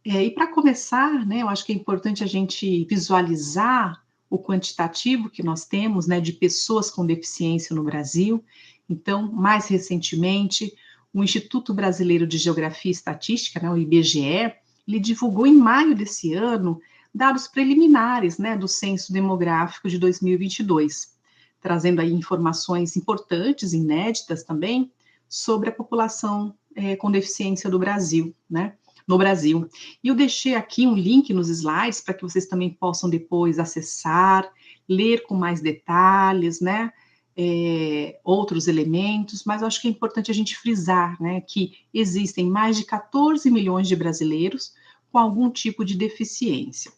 E para começar, né, eu acho que é importante a gente visualizar o quantitativo que nós temos, né, de pessoas com deficiência no Brasil. Então, mais recentemente, o Instituto Brasileiro de Geografia e Estatística, né, o IBGE, ele divulgou em maio desse ano dados preliminares, né, do Censo Demográfico de 2022, trazendo aí informações importantes, inéditas também, sobre a população com deficiência do Brasil, né, no Brasil. E eu deixei aqui um link nos slides para que vocês também possam depois acessar, ler com mais detalhes, né, outros elementos, mas eu acho que é importante a gente frisar, né, que existem mais de 14 milhões de brasileiros com algum tipo de deficiência.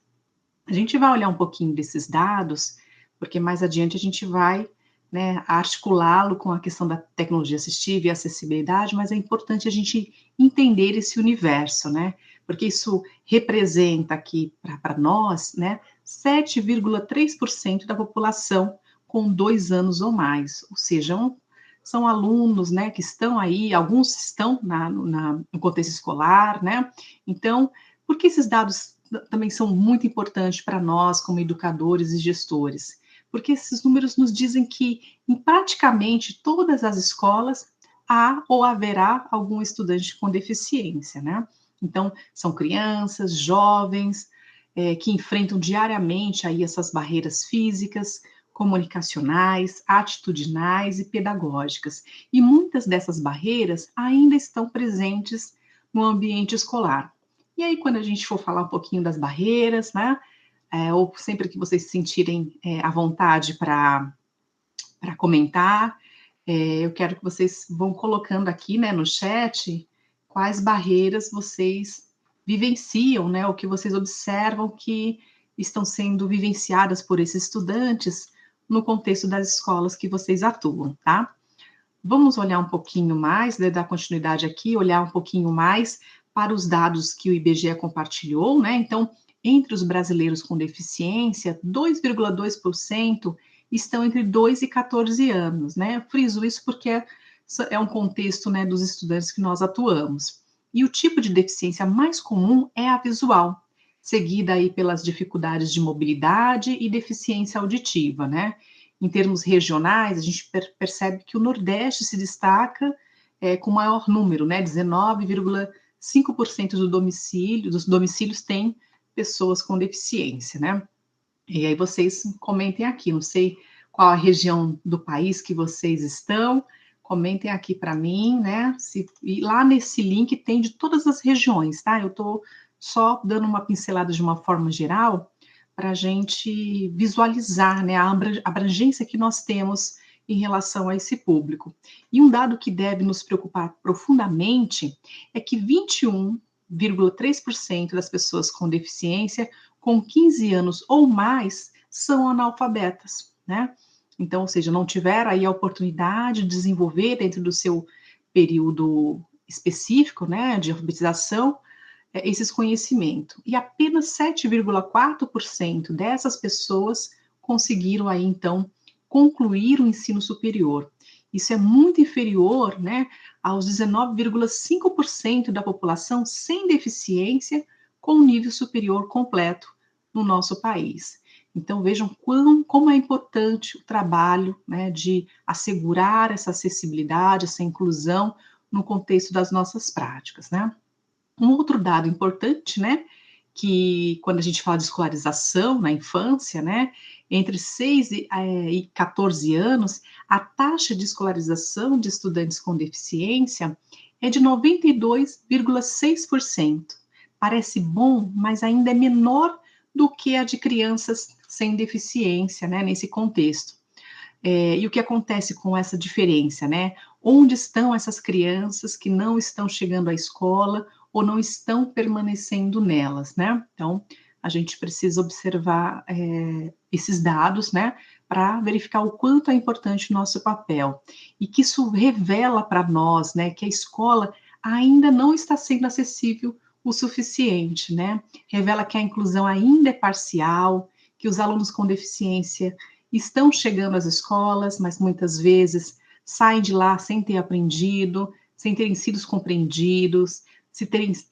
A gente vai olhar um pouquinho desses dados, porque mais adiante a gente vai, né, articulá-lo com a questão da tecnologia assistiva e acessibilidade, mas é importante a gente entender esse universo, né, porque isso representa aqui para nós, né, 7,3% da população com 2 anos ou mais, ou seja, são alunos, né, que estão aí, alguns estão no contexto escolar, né, então, por que esses dados também são muito importantes para nós, como educadores e gestores? Porque esses números nos dizem que em praticamente todas as escolas há ou haverá algum estudante com deficiência, né? Então, são crianças, jovens, que enfrentam diariamente aí essas barreiras físicas, comunicacionais, atitudinais e pedagógicas. E muitas dessas barreiras ainda estão presentes no ambiente escolar. E aí, quando a gente for falar um pouquinho das barreiras, né? Ou sempre que vocês se sentirem à vontade para comentar, eu quero que vocês vão colocando aqui, né, no chat, quais barreiras vocês vivenciam, né, o que vocês observam que estão sendo vivenciadas por esses estudantes no contexto das escolas que vocês atuam, tá? Vamos olhar um pouquinho mais, né, dar continuidade aqui, olhar um pouquinho mais para os dados que o IBGE compartilhou, né? Então, entre os brasileiros com deficiência, 2,2% estão entre 2 e 14 anos, né? Eu friso isso porque é um contexto, né, dos estudantes que nós atuamos. E o tipo de deficiência mais comum é a visual, seguida aí pelas dificuldades de mobilidade e deficiência auditiva, né? Em termos regionais, a gente percebe que o Nordeste se destaca com maior número, né? 19,5% dos domicílios têm pessoas com deficiência, né? E aí vocês comentem aqui, não sei qual a região do país que vocês estão, comentem aqui para mim, né? E lá nesse link tem de todas as regiões, tá? Eu estou só dando uma pincelada de uma forma geral para a gente visualizar, né, a abrangência que nós temos em relação a esse público. E um dado que deve nos preocupar profundamente é que 21,3% das pessoas com deficiência com 15 anos ou mais são analfabetas, né? Então, ou seja, não tiveram aí a oportunidade de desenvolver dentro do seu período específico, né, de alfabetização, esses conhecimentos. E apenas 7,4% dessas pessoas conseguiram aí, então, concluir o ensino superior. Isso é muito inferior, né, aos 19,5% da população sem deficiência com nível superior completo no nosso país. Então, vejam como é importante o trabalho, né, de assegurar essa acessibilidade, essa inclusão no contexto das nossas práticas, né? Um outro dado importante, né, que quando a gente fala de escolarização na infância, né, entre 6 e 14 anos, a taxa de escolarização de estudantes com deficiência é de 92,6%. Parece bom, mas ainda é menor do que a de crianças sem deficiência, né, nesse contexto. E o que acontece com essa diferença, né? Onde estão essas crianças que não estão chegando à escola ou não estão permanecendo nelas, né? Então, a gente precisa observar esses dados, né? Para verificar o quanto é importante o nosso papel. E que isso revela para nós, né? Que a escola ainda não está sendo acessível o suficiente, né? Revela que a inclusão ainda é parcial, que os alunos com deficiência estão chegando às escolas, mas muitas vezes saem de lá sem ter aprendido, sem terem sido compreendidos,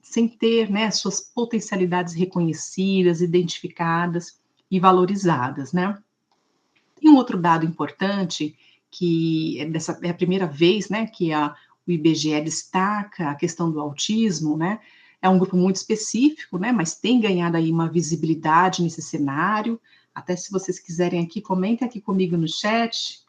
sem ter, né, suas potencialidades reconhecidas, identificadas e valorizadas, né? Tem um outro dado importante, que é a primeira vez, né, que o IBGE destaca a questão do autismo, né? É um grupo muito específico, né, mas tem ganhado aí uma visibilidade nesse cenário. Até se vocês quiserem aqui, comentem aqui comigo no chat,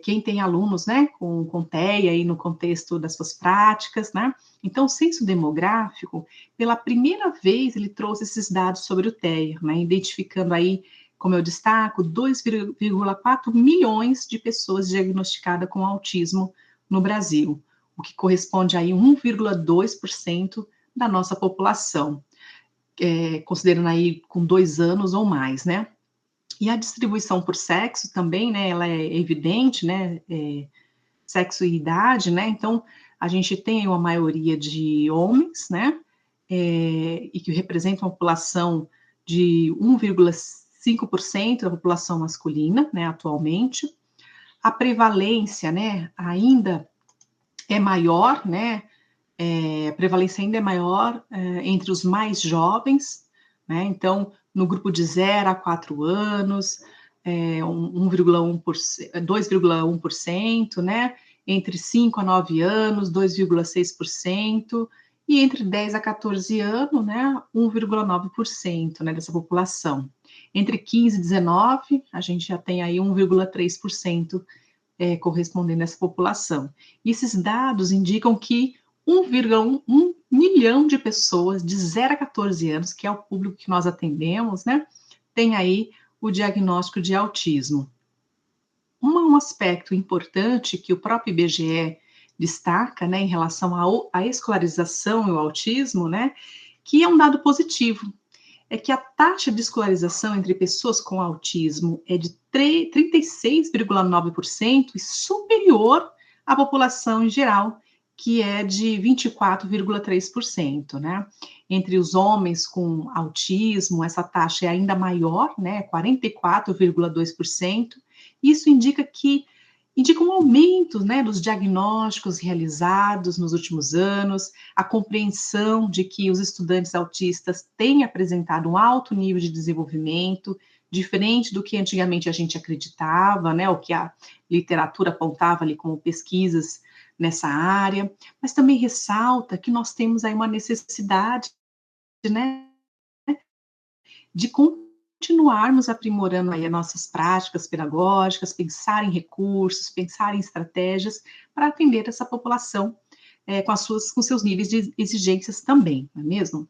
quem tem alunos, né, com TEA aí no contexto das suas práticas, né? Então, o censo demográfico, pela primeira vez, ele trouxe esses dados sobre o TEA, né, identificando aí, como eu destaco, 2,4 milhões de pessoas diagnosticadas com autismo no Brasil, o que corresponde aí a 1,2% da nossa população, considerando aí com 2 anos ou mais, né? E a distribuição por sexo também, né, ela é evidente, né, sexo e idade, né, então a gente tem uma maioria de homens, né, e que representam a população de 1,5% da população masculina, né, atualmente. A prevalência, né, ainda é maior, né, a prevalência ainda é maior entre os mais jovens, né? Então, no grupo de 0 a 4 anos, 2,1%, né? Entre 5 a 9 anos, 2,6%, e entre 10 a 14 anos, né? 1,9%, né, dessa população. Entre 15 e 19, a gente já tem aí 1,3% correspondendo a essa população. E esses dados indicam que 1,1 milhão de pessoas de 0 a 14 anos, que é o público que nós atendemos, né, tem aí o diagnóstico de autismo. Um aspecto importante que o próprio IBGE destaca, né, em relação à escolarização e ao autismo, né, que é um dado positivo, é que a taxa de escolarização entre pessoas com autismo é de 36,9% e superior à população em geral, que é de 24,3%, né? Entre os homens com autismo, essa taxa é ainda maior, né? 44,2%. Isso indica um aumento, né, dos diagnósticos realizados nos últimos anos, a compreensão de que os estudantes autistas têm apresentado um alto nível de desenvolvimento, diferente do que antigamente a gente acreditava, né, o que a literatura apontava ali como pesquisas nessa área, mas também ressalta que nós temos aí uma necessidade, né, de continuarmos aprimorando aí as nossas práticas pedagógicas, pensar em recursos, pensar em estratégias para atender essa população com seus níveis de exigências também, não é mesmo?